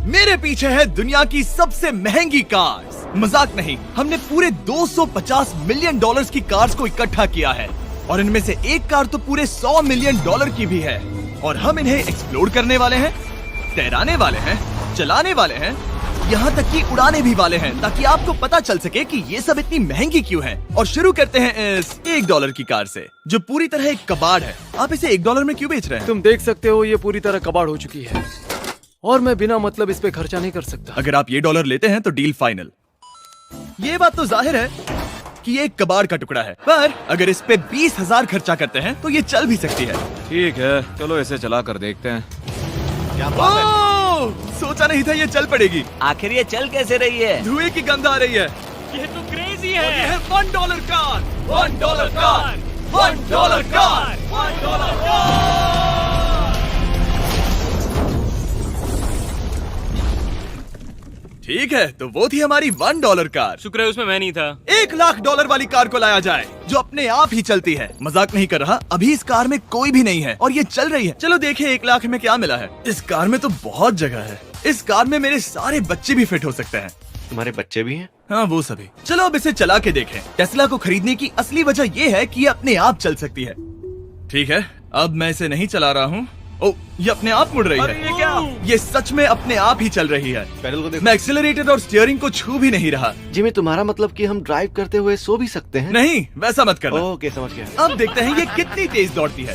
मेरे पीछे है दुनिया की सबसे महंगी कार्स। मजाक नहीं, हमने पूरे 250 मिलियन डॉलर्स की कार्स को इकट्ठा किया है और इनमें से एक कार तो पूरे 100 मिलियन डॉलर की भी है। और हम इन्हें एक्सप्लोर करने वाले हैं, तैराने वाले हैं, चलाने वाले हैं, यहाँ तक कि उड़ाने भी वाले हैं, ताकि आपको पता चल सके कि ये सब इतनी महंगी क्यों है। और शुरू करते हैं इस $1 की कार से, जो पूरी तरह एक कबाड़ है। आप इसे $1 में क्यों बेच रहे हैं? तुम देख सकते हो ये पूरी तरह कबाड़ हो चुकी है और मैं बिना मतलब इस पे खर्चा नहीं कर सकता। अगर आप ये $1 लेते हैं तो डील फाइनल। ये बात तो जाहिर है कि ये एक कबाड़ का टुकड़ा है, पर अगर इस पे 20,000 खर्चा करते हैं तो ये चल भी सकती है। ठीक है, चलो इसे चला कर देखते हैं। क्या बात है? सोचा नहीं था ये चल पड़ेगी। आखिर ये चल कैसे रही है? धुएं की गंध आ रही है। ये तो क्रेजी और ये है $1 कार, $1 कार, $1 कार, $1 कार। ठीक है, तो वो थी हमारी $1 कार। शुक्र है उसमें मैं नहीं था। $1,00,000 वाली कार को लाया जाए, जो अपने आप ही चलती है। मजाक नहीं कर रहा, अभी इस कार में कोई भी नहीं है और ये चल रही है। चलो देखें 1 लाख में क्या मिला है। इस कार में तो बहुत जगह है। इस कार में मेरे सारे बच्चे भी फिट हो सकते हैं। तुम्हारे बच्चे भी हैं? हाँ, वो सभी। चलो अब इसे चला के देखें। टेस्ला को खरीदने की असली वजह ये है कि ये अपने आप चल सकती है। ठीक है, अब मैं इसे नहीं चला रहा हूँ। ओ, ये अपने आप मुड़ रही है। ये क्या? ये सच में अपने आप ही चल रही है। पैडल को देखो। मैं एक्सेलरेटर और स्टीयरिंग को छू भी नहीं रहा। जिमी, तुम्हारा मतलब कि हम ड्राइव करते हुए सो भी सकते हैं? नहीं, वैसा मत करना। ओके, समझ गया। अब देखते हैं ये कितनी तेज दौड़ती है।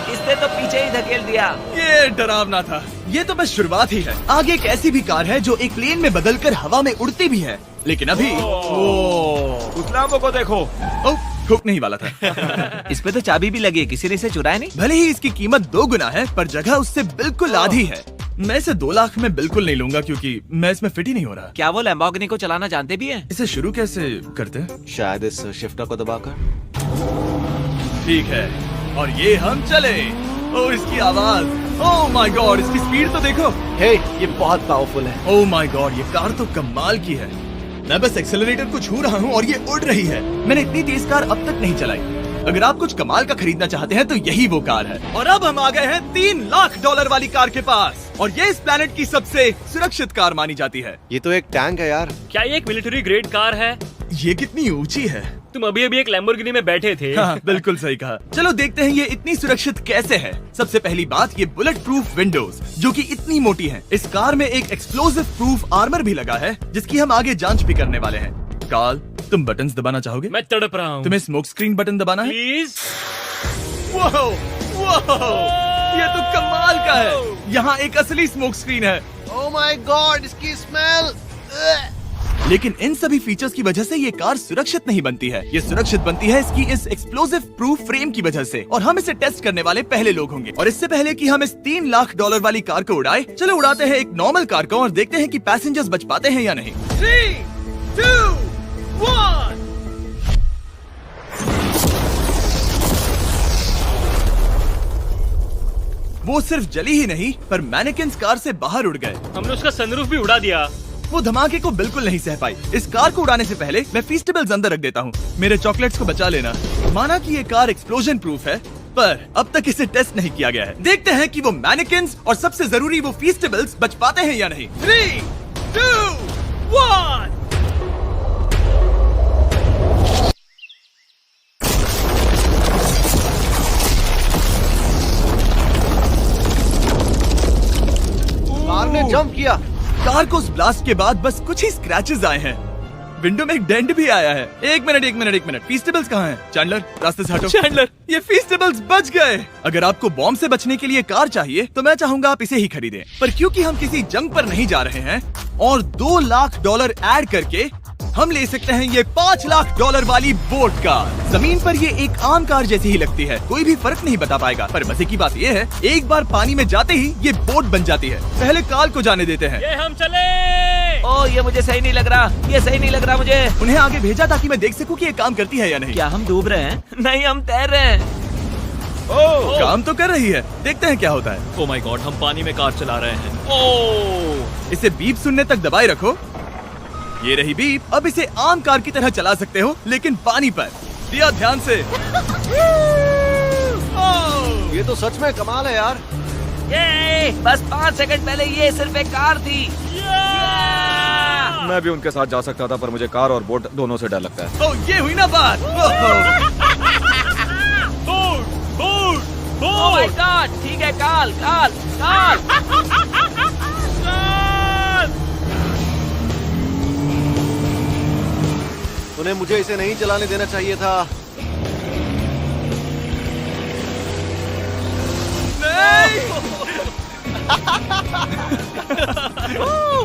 इसने तो पीछे ही धकेल दिया। ये डरावना था। ये तो बस शुरुआत ही है। आगे एक ऐसी भी कार है जो एक प्लेन में बदलकर हवा में उड़ती भी है, लेकिन अभी उस लैम्बो को देखो। ठोक नहीं वाला था। इस पे तो चाबी भी लगी है, किसी ने इसे चुराया नहीं। भले ही इसकी कीमत 2 गुना है, पर जगह उससे बिल्कुल आधी है। मैं इसे 2 लाख में बिल्कुल नहीं लूंगा, क्योंकि मैं इसमें फिट ही नहीं हो रहा। क्या वो लैम्बोर्गिनी को चलाना जानते भी हैं? इसे शुरू कैसे करते हैं? शायद इस शिफ्टर को दबाकर। ठीक है, और ये हम चले। ओ, इसकी आवाज, ओह माय गॉड, इसकी स्पीड तो देखो। हे, ये बहुत पावरफुल है। ओह माय गॉड, ये कार तो कमाल की है। मैं बस एक्सेलरेटर को छू रहा हूँ और ये उड़ रही है। मैंने इतनी तेज कार अब तक नहीं चलाई। अगर आप कुछ कमाल का खरीदना चाहते हैं तो यही वो कार है। और अब हम आ गए हैं $3,00,000 वाली कार के पास, और ये इस प्लेनेट की सबसे सुरक्षित कार मानी जाती है। ये तो एक टैंक है यार। क्या ये एक मिलिट्री ग्रेड कार है? ये कितनी ऊंची है। तुम अभी अभी एक लैम्बोर्गिनी में बैठे थे। हाँ, बिल्कुल सही कहा। चलो देखते हैं ये इतनी सुरक्षित कैसे है। सबसे पहली बात, ये बुलेट प्रूफ विंडोज, जो कि इतनी मोटी हैं। इस कार में एक एक्सप्लोसिव प्रूफ आर्मर भी लगा है, जिसकी हम आगे जांच भी करने वाले हैं। कार्ल, तुम बटन्स दबाना चाहोगे? मैं तड़प रहा हूँ। तुम्हें स्मोक स्क्रीन बटन दबाना है? प्लीज। वाओ, वाओ, ये तो कमाल का है। यहाँ एक असली स्मोक स्क्रीन है। ओह माय गॉड, इसकी स्मेल। लेकिन इन सभी फीचर्स की वजह से ये कार सुरक्षित नहीं बनती है। ये सुरक्षित बनती है इसकी इस एक्सप्लोसिव प्रूफ फ्रेम की वजह से, और हम इसे टेस्ट करने वाले पहले लोग होंगे। और इससे पहले कि हम इस $3,00,000 वाली कार को उड़ाए, चलो उड़ाते हैं एक नॉर्मल कार को और देखते हैं कि पैसेंजर्स बच पाते हैं या नहीं। 3, 2, 1। वो सिर्फ जली ही नहीं, पर मैनेकिन्स कार से बाहर उड़ गए। हमने उसका सनरूफ भी उड़ा दिया। वो धमाके को बिल्कुल नहीं सह पाई। इस कार को उड़ाने से पहले मैं फीस्टेबल्स अंदर रख देता हूँ। मेरे चॉकलेट्स को बचा लेना। माना कि ये कार एक्सप्लोजन प्रूफ है, पर अब तक इसे टेस्ट नहीं किया गया है। देखते हैं कि वो मैनेकिन्स और सबसे जरूरी वो फीस्टेबल्स बच पाते हैं या नहीं। 3, 2, 1। कार ने जंप किया। कार को उस ब्लास्ट के बाद बस कुछ ही स्क्रैचेस आए हैं। विंडो में एक डेंट भी आया है। एक मिनट। फीस्टेबल्स कहाँ हैं? चैंडलर, रास्ते से हटो। चैंडलर, ये फीस्टेबल्स बच गए। अगर आपको बॉम्ब से बचने के लिए कार चाहिए तो मैं चाहूंगा आप इसे ही खरीदें। पर क्योंकि हम किसी जंग पर नहीं जा रहे हैं और $2,00,000 ऐड करके हम ले सकते हैं ये $5,00,000 वाली बोट कार। जमीन पर ये एक आम कार जैसी ही लगती है, कोई भी फर्क नहीं बता पाएगा। पर मजे की बात ये है, एक बार पानी में जाते ही ये बोट बन जाती है। पहले कार्ल को जाने देते हैं। ये हम चले। ओ, ये मुझे सही नहीं लग रहा। ये सही नहीं लग रहा मुझे। उन्हें आगे भेजा ताकि मैं देख सकूं कि ये काम करती है या नहीं। क्या हम डूब रहे हैं? नहीं, हम तैर रहे हैं। काम तो कर रही है, देखते हैं क्या होता है। ओ माय गॉड, हम पानी में कार चला रहे हैं। ओ, इसे बीप सुनने तक दबाए रखो। ये रही बीप। अब इसे आम कार की तरह चला सकते हो, लेकिन पानी पर। दिया ध्यान से। ये तो सच में कमाल है यार। ये बस 5 सेकंड पहले ये सिर्फ एक कार थी। मैं भी उनके साथ जा सकता था, पर मुझे कार और बोट दोनों से डर लगता है। तो ये हुई ना बात। ओह माय गॉड, ठीक है, काल काल काल। उन्हें मुझे इसे नहीं चलाने देना चाहिए था।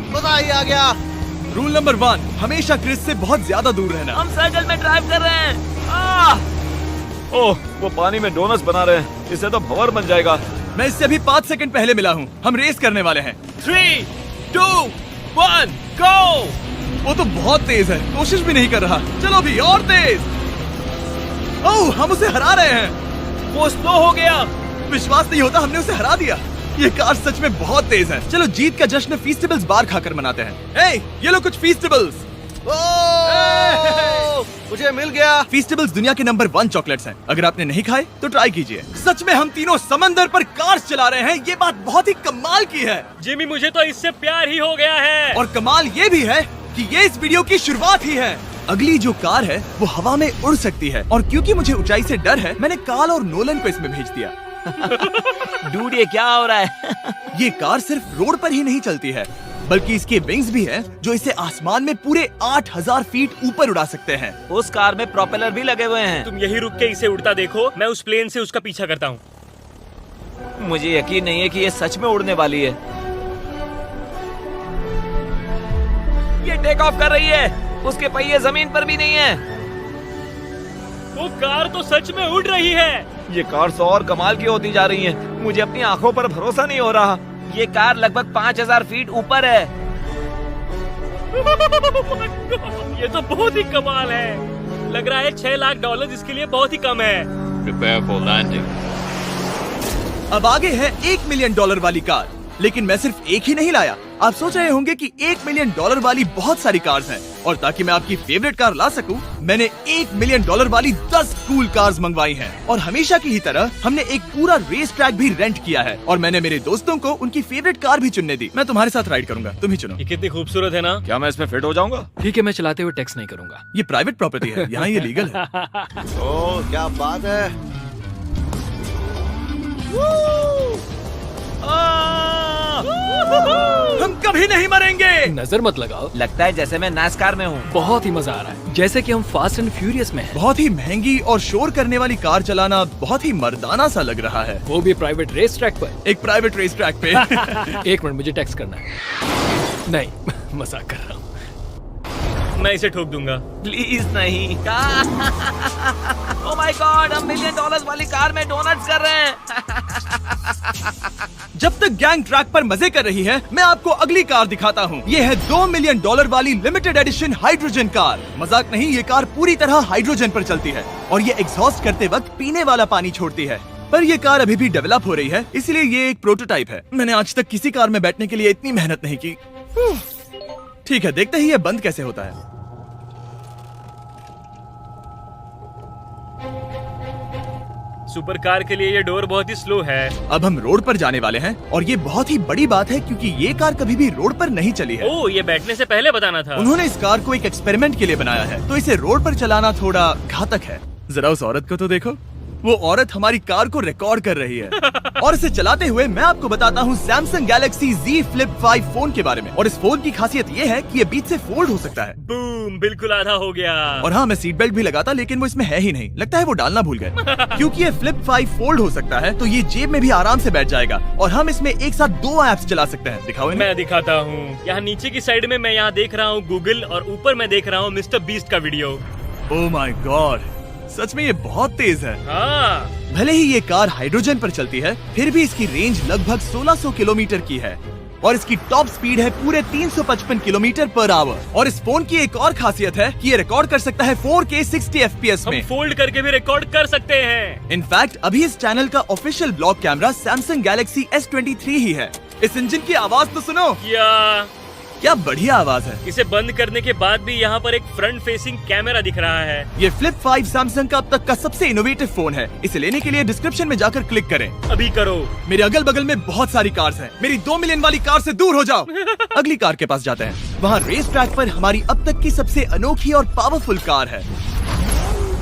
मजा ही आ गया। रूल नंबर 1, हमेशा क्रिस से बहुत ज्यादा दूर रहना। हम सर्कल में ड्राइव कर रहे हैं। ओह, वो पानी में डोनट्स बना रहे हैं। इससे तो भंवर बन जाएगा। मैं इससे अभी 5 सेकंड पहले मिला हूँ। हम रेस करने वाले हैं। 3, 2, 1, go! वो तो बहुत तेज है, कोशिश भी नहीं कर रहा। चलो भी और तेज। ओह, हम उसे हरा रहे हैं। वो स्लो हो गया। विश्वास नहीं होता, हमने उसे हरा दिया। ये कार सच में बहुत तेज है। चलो जीत का जश्न फीस्टेबल्स बार खाकर मनाते हैं। ये लो कुछ फीस्टेबल्स। मुझे मिल गया। फीस्टेबल्स दुनिया के नंबर 1 चॉकलेट्स हैं। अगर आपने नहीं खाए तो ट्राई कीजिए। सच में हम तीनों समंदर पर कार्स चला रहे हैं। ये बात बहुत ही कमाल की है। जिमी, मुझे तो इससे प्यार ही हो गया है। और कमाल ये भी है कि ये इस वीडियो की शुरुआत ही है। अगली जो कार है वो हवा में उड़ सकती है, और क्योंकि मुझे ऊंचाई से डर है, मैंने काल और नोलन को इसमें भेज दिया। डूड, ये क्या हो रहा है? ये कार सिर्फ रोड पर ही नहीं चलती है, बल्कि इसके विंग्स भी हैं, जो इसे आसमान में पूरे 8000 फीट ऊपर उड़ा सकते हैं। उस कार में प्रोपेलर भी लगे हुए हैं। तुम यही रुक के इसे उड़ता देखो, मैं उस प्लेन से उसका पीछा करता हूँ। मुझे यकीन नहीं है कि ये सच में उड़ने वाली है। ये टेक ऑफ कर रही है। उसके पहिए जमीन पर भी नहीं है। वो कार तो सच में उड़ रही है। ये कार तो और कमाल की होती जा रही है। मुझे अपनी आंखों पर भरोसा नहीं हो रहा। ये कार लगभग 5000 फीट ऊपर है। ये तो बहुत ही कमाल है। लग रहा है $6 लाख इसके लिए बहुत ही कम है। Prepare for landing. अब आगे है $1 मिलियन वाली कार। लेकिन मैं सिर्फ एक ही नहीं लाया। आप सोच रहे होंगे कि $1 मिलियन वाली बहुत सारी कार्स हैं, और ताकि मैं आपकी फेवरेट कार ला सकूं, मैंने $1 मिलियन वाली 10 कूल कार्स मंगवाई हैं। और हमेशा की ही तरह हमने एक पूरा रेस ट्रैक भी रेंट किया है, और मैंने मेरे दोस्तों को उनकी फेवरेट कार भी चुनने दी। मैं तुम्हारे साथ राइड करूंगा, तुम ही चुनो। ये कितनी खूबसूरत है ना। क्या मैं इसमें फिट हो जाऊंगा? ठीक है, मैं चलाते हुए टेक्स्ट नहीं करूंगा। ये प्राइवेट प्रॉपर्टी है, यहाँ ये लीगल है। ओह, क्या बात है। हम कभी नहीं मरेंगे। नजर मत लगाओ। लगता है जैसे मैं नास्कार में हूँ। बहुत ही मजा आ रहा है, जैसे कि हम फास्ट एंड फ्यूरियस में हैं। बहुत ही महंगी और शोर करने वाली कार चलाना बहुत ही मर्दाना सा लग रहा है। वो भी प्राइवेट रेस ट्रैक पर। एक प्राइवेट रेस ट्रैक पे। 1 मिनट, मुझे टेक्स्ट करना है। नहीं, मजाक कर रहा हूँ। मैं इसे ठोक दूंगा। प्लीज नहीं। ओह माय गॉड, हम $1 मिलियन वाली कार में डोनट्स कर रहे हैं। जब तक गैंग ट्रैक पर मजे कर रही है, मैं आपको अगली कार दिखाता हूँ। ये है $2 मिलियन वाली लिमिटेड एडिशन हाइड्रोजन कार। मजाक नहीं, ये कार पूरी तरह हाइड्रोजन पर चलती है, और ये एग्जॉस्ट करते वक्त पीने वाला पानी छोड़ती है। पर ये कार अभी भी डेवलप हो रही है, इसलिए ये एक प्रोटोटाइप है। मैंने आज तक किसी कार में बैठने के लिए इतनी मेहनत नहीं की। ठीक है, देखते ही ये बंद कैसे होता है। सुपर कार के लिए ये डोर बहुत ही स्लो है। अब हम रोड पर जाने वाले हैं, और ये बहुत ही बड़ी बात है, क्योंकि ये कार कभी भी रोड पर नहीं चली है। ओह, ये बैठने से पहले बताना था। उन्होंने इस कार को एक एक्सपेरिमेंट के लिए बनाया है, तो इसे रोड पर चलाना थोड़ा घातक है। जरा उस औरत को तो देखो, वो औरत हमारी कार को रिकॉर्ड कर रही है। और इसे चलाते हुए मैं आपको बताता हूँ Samsung Galaxy Z Flip 5 phone के बारे में। और इस फोन की खासियत ये है कि ये बीच से फोल्ड हो सकता है। बूम, बिल्कुल आधा हो गया। और हाँ, मैं सीट बेल्ट भी लगाता, लेकिन वो इसमें है ही नहीं। लगता है वो डालना भूल गए। क्योंकि ये Flip 5 फोल्ड हो सकता है, तो ये जेब में भी आराम से बैठ जाएगा, और हम इसमें एक साथ 2 ऐप्स चला सकते हैं। दिखाओ इन्हें। मैं दिखाता हूँ। यहाँ नीचे की साइड में मैं यहाँ देख रहा हूँ गूगल, और ऊपर मैं देख रहा हूँ मिस्टर बीस्ट का वीडियो। ओह माय गॉड, सच में ये बहुत तेज है। हाँ, भले ही ये कार हाइड्रोजन पर चलती है, फिर भी इसकी रेंज लगभग 1600 किलोमीटर की है, और इसकी टॉप स्पीड है पूरे 355 किलोमीटर पर आवर। और इस फोन की एक और खासियत है कि ये रिकॉर्ड कर सकता है 4K 60 FPS हम में। फोल्ड करके भी रिकॉर्ड कर सकते हैं। इनफैक्ट अभी इस चैनल का official blog camera Samsung Galaxy S23 ही है। इस इंजन की आवाज तो सुनो। क्या बढ़िया आवाज है। इसे बंद करने के बाद भी यहाँ पर एक फ्रंट फेसिंग कैमरा दिख रहा है। ये फ्लिप 5 सैमसंग का अब तक का सबसे इनोवेटिव फोन है। इसे लेने के लिए डिस्क्रिप्शन में जाकर क्लिक करें। अभी करो। मेरे अगल बगल में बहुत सारी कार्स हैं। मेरी 2 मिलियन वाली कार से दूर हो जाओ। अगली कार के पास जाते हैं। वहाँ रेस ट्रैक पर हमारी अब तक की सबसे अनोखी और पावरफुल कार है।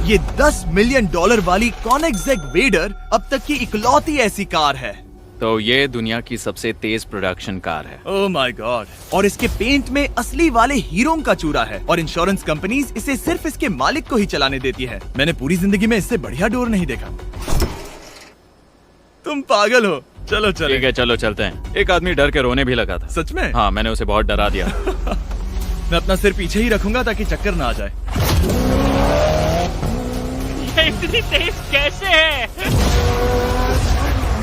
ये $10 मिलियन वाली कॉनिग्सेग वेडर अब तक की इकलौती ऐसी कार है। तो ये दुनिया की सबसे तेज प्रोडक्शन कार है। Oh my God. और इसके पेंट में असली वाले हीरो का चूरा है और इंश्योरेंस कंपनीज इसे सिर्फ इसके मालिक को ही चलाने देती है। मैंने पूरी जिंदगी में इससे बढ़िया डोर नहीं देखा। तुम पागल हो। चलो चलो। ठीक है चलो चलते हैं। एक आदमी डर के रोने भी लगा था। सच में? हाँ, मैंने उसे बहुत डरा दिया। मैं अपना सिर पीछे ही रखूंगा ताकि चक्कर ना आ जाए। ये इतनी तेज कैसे है?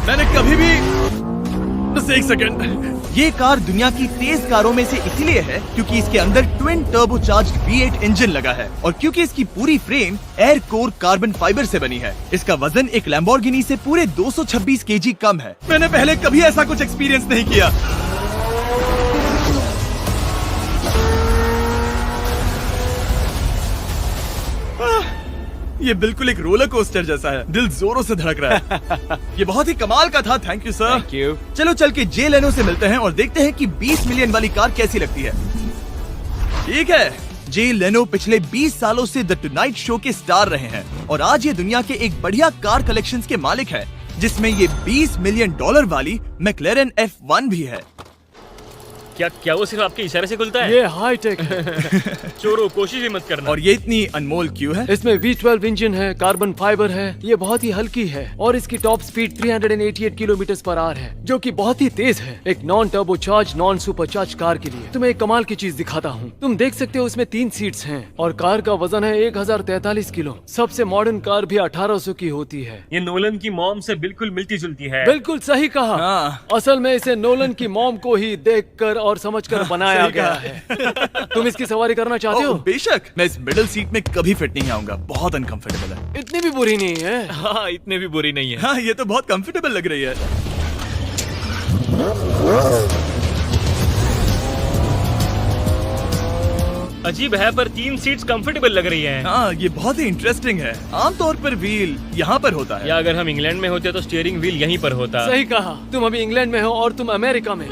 मैंने कभी भी बस एक सेकंड। ये कार दुनिया की तेज कारों में से इसीलिए है क्योंकि इसके अंदर ट्विन टर्बोचार्ज्ड V8 इंजन लगा है और क्योंकि इसकी पूरी frame air core carbon fibre से बनी है। इसका वजन एक लैम्बोर्गिनी से पूरे 226 kg कम है। मैंने पहले कभी ऐसा कुछ एक्सपीरियंस नहीं किया। ये बिल्कुल एक रोलर कोस्टर जैसा है। दिल जोरों से धड़क रहा है। ये बहुत ही कमाल का था। Thank you sir. Thank you. चलो चल के जे लेनो से मिलते हैं और देखते हैं कि 20 मिलियन वाली कार कैसी लगती है। ठीक है। जे लेनो पिछले 20 सालों से द टुनाइट शो के स्टार रहे हैं और आज ये दुनिया के एक बढ़िया कार कलेक्शंस के मालिक है जिसमें ये $20 मिलियन वाली मैक्लेरन F1 भी है। क्या वो सिर्फ आपके इशारे से खुलता है? ये हाई टेक है। चोरों, कोशिश भी मत करना। और ये इतनी अनमोल क्यों है? इसमें V12 इंजन है, कार्बन फाइबर है, ये बहुत ही हल्की है और इसकी टॉप स्पीड 388 km/h है जो कि बहुत ही तेज है एक non turbocharge non supercharge car के लिए। तुम्हें एक कमाल की चीज दिखाता हूँ। तुम देख सकते हो उसमें 3 सीट्स हैं और कार का वजन है 1043 किलो। सबसे मॉडर्न कार भी 1800 की होती है। ये नोलन की मॉम से बिल्कुल मिलती जुलती है। बिल्कुल सही कहा। हाँ। असल में इसे नोलन की मॉम को ही देखकर और समझकर बनाया सही गया कहा। है। तुम इसकी सवारी करना चाहते हो? बेशक। मैं इस मिडिल सीट में कभी फिट नहीं आऊंगा। बहुत अनकंफर्टेबल है। इतनी भी बुरी नहीं है। हाँ, इतने भी बुरी नहीं है। हाँ, ये तो बहुत कंफर्टेबल लग रही है। अजीब है पर 3 सीट्स कंफर्टेबल लग रही हैं। हाँ, ये बहुत ही इंटरेस्टिंग है। आमतौर पर व्हील यहाँ पर होता है। या अगर हम इंग्लैंड में होते तो स्टीयरिंग व्हील यहीं पर होता। सही कहा। तुम अभी इंग्लैंड में हो और तुम अमेरिका में।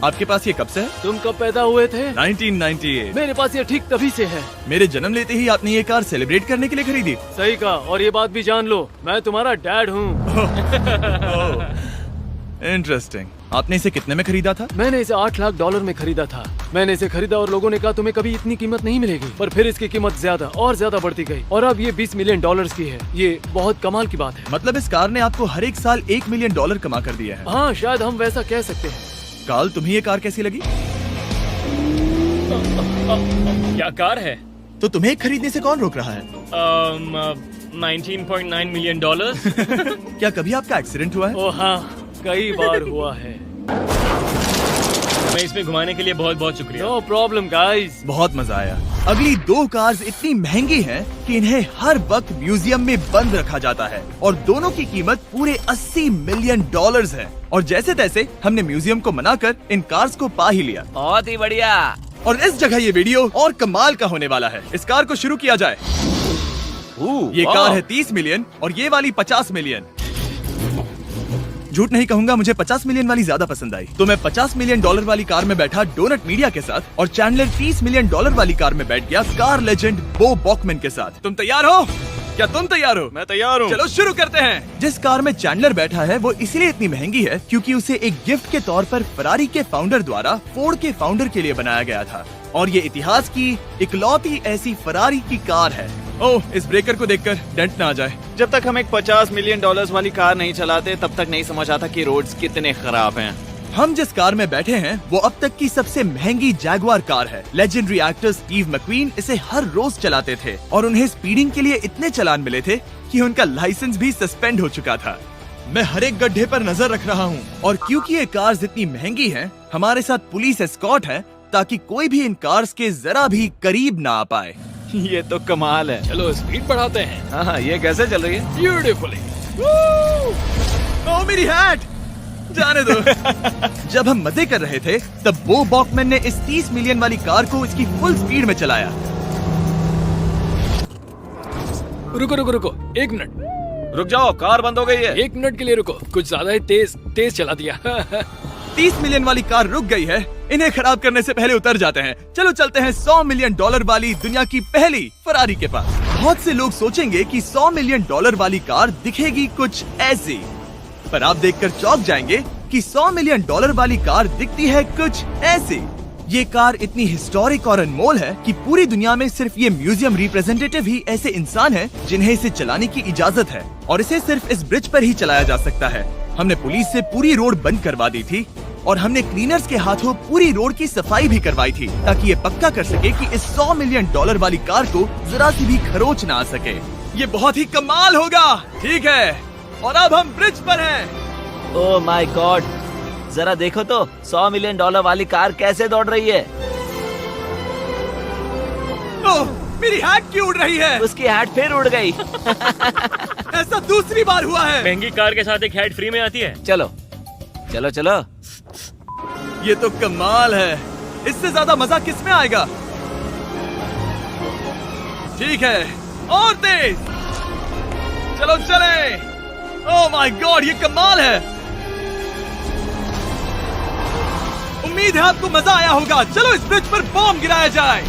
आपके पास ये कब से है? तुम कब पैदा हुए थे? 1998। मेरे पास ये ठीक तभी से है। मेरे जन्म लेते ही आपने ये कार सेलिब्रेट करने के लिए खरीदी। सही कहा। और ये बात भी जान लो, मैं तुम्हारा डैड हूँ। इंटरेस्टिंग। आपने इसे कितने में खरीदा था? मैंने इसे $8 लाख में खरीदा था। मैंने इसे खरीदा और लोगों ने कहा तुम्हें कभी इतनी कीमत नहीं मिलेगी, पर फिर इसकी कीमत ज्यादा और ज्यादा बढ़ती गई और अब ये $20 मिलियन की है। ये बहुत कमाल की बात है। मतलब इस कार ने आपको हर एक साल $1 मिलियन कमा कर दिया है। हाँ, शायद हम वैसा कह सकते हैं। काल, तुम्हें ये कार कैसी लगी? क्या कार है? तो तुम्हें खरीदने से कौन रोक रहा है? 19.9 मिलियन डॉलर। क्या कभी आपका एक्सीडेंट हुआ है? ओ हाँ, कई बार हुआ है। मैं इसमें घुमाने के लिए बहुत बहुत शुक्रिया। No problem guys. बहुत मजा आया। अगली 2 कार्स इतनी महंगी हैं कि इन्हें हर वक्त म्यूजियम में बंद रखा जाता है और दोनों की कीमत पूरे $80 मिलियन है। और जैसे तैसे हमने म्यूजियम को मनाकर इन कार्स को पा ही लिया। बहुत ही बढ़िया। और इस जगह ये वीडियो और कमाल का होने वाला है। इस कार को शुरू किया जाए। ये कार है 30 मिलियन और ये वाली 50 मिलियन। झूठ नहीं कहूंगा, मुझे 50 मिलियन वाली ज्यादा पसंद आई। तो मैं $50 मिलियन वाली कार में बैठा डोनट मीडिया के साथ और चैंडलर $30 मिलियन वाली कार में बैठ गया कार लेजेंड बो बॉकमैन के साथ। तुम तैयार हो? क्या तुम तैयार हो? मैं तैयार हूँ। चलो शुरू करते हैं। जिस कार में चैंडलर बैठा है वो इसलिए इतनी महंगी है क्योंकि उसे एक गिफ्ट के तौर पर फरारी के फाउंडर द्वारा फोर्ड के फाउंडर के लिए बनाया गया था और ये इतिहास की इकलौती ऐसी फरारी की कार है। ओह, इस ब्रेकर को देखकर डेंट ना आ जाए। जब तक हम एक $50 मिलियन वाली कार नहीं चलाते तब तक नहीं समझ आता कि रोड्स कितने खराब हैं। हम जिस कार में बैठे हैं वो अब तक की सबसे महंगी जैगुआर कार है। लेजेंडरी एक्टर स्टीव मैक्वीन इसे हर रोज चलाते थे और उन्हें स्पीडिंग के लिए इतने चालान मिले थे कि उनका लाइसेंस भी सस्पेंड हो चुका था। मैं हर एक गड्ढे पर नजर रख रहा हूँ और क्योंकि ये कार्स इतनी महंगी हैं, हमारे साथ पुलिस एस्कॉर्ट है ताकि कोई भी इन कार्स के जरा भी करीब ना आ पाए। ये तो कमाल है। चलो स्पीड बढ़ाते हैं। हाँ, ये कैसे चल रही है? ब्यूटीफुली। ओह, मेरी हैट! जाने दो। जब हम मजे कर रहे थे तब बो बॉकमैन ने इस 30 मिलियन वाली कार को इसकी फुल स्पीड में चलाया। रुको रुको रुको, 1 मिनट। रुक जाओ, कार बंद हो गई है। 1 मिनट के लिए रुको, कुछ ज्यादा ही तेज चला दिया। 30 मिलियन वाली कार रुक गई है। इन्हें खराब करने से पहले उतर जाते हैं। चलो चलते हैं $100 मिलियन वाली दुनिया की पहली फरारी के पास। बहुत से लोग सोचेंगे कि $100 मिलियन वाली कार दिखेगी कुछ ऐसी, पर आप देखकर चौंक जाएंगे कि $100 मिलियन वाली कार दिखती है कुछ ऐसी। ये कार इतनी हिस्टोरिक और अनमोल है कि पूरी दुनिया में सिर्फ ये म्यूजियम रिप्रेजेंटेटिव ही ऐसे इंसान हैं जिन्हें इसे चलाने की इजाजत है, और इसे सिर्फ इस ब्रिज पर ही चलाया जा सकता है। हमने पुलिस से पूरी रोड बंद करवा दी थी और हमने क्लीनर्स के हाथों पूरी रोड की सफाई भी करवाई थी, ताकि ये पक्का कर सके कि इस $100 मिलियन वाली कार को जरा सी भी खरोच ना आ सके। ये बहुत ही कमाल होगा, ठीक है? और अब हम ब्रिज पर हैं। ओह माय गॉड, जरा देखो तो $100 मिलियन वाली कार कैसे दौड़ रही है। ओह, मेरी हैट क्यों उड़ रही है? उसकी हैट फिर उड़ गई। ऐसा दूसरी बार हुआ है। महंगी कार के साथ एक हेड फ्री में आती है। चलो चलो चलो। ये तो कमाल है, इससे ज्यादा मजा किस में आएगा? ठीक है, और तेज। चलो चले। ओह माय गॉड, ये कमाल है। उम्मीद है आपको मजा आया होगा। चलो इस ब्रिज पर बॉम्ब गिराया जाए।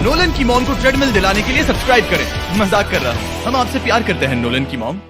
नोलन की मॉम को ट्रेडमिल दिलाने के लिए सब्सक्राइब करें। मजाक कर रहा हूँ, हम आपसे प्यार करते हैं नोलन की मॉम।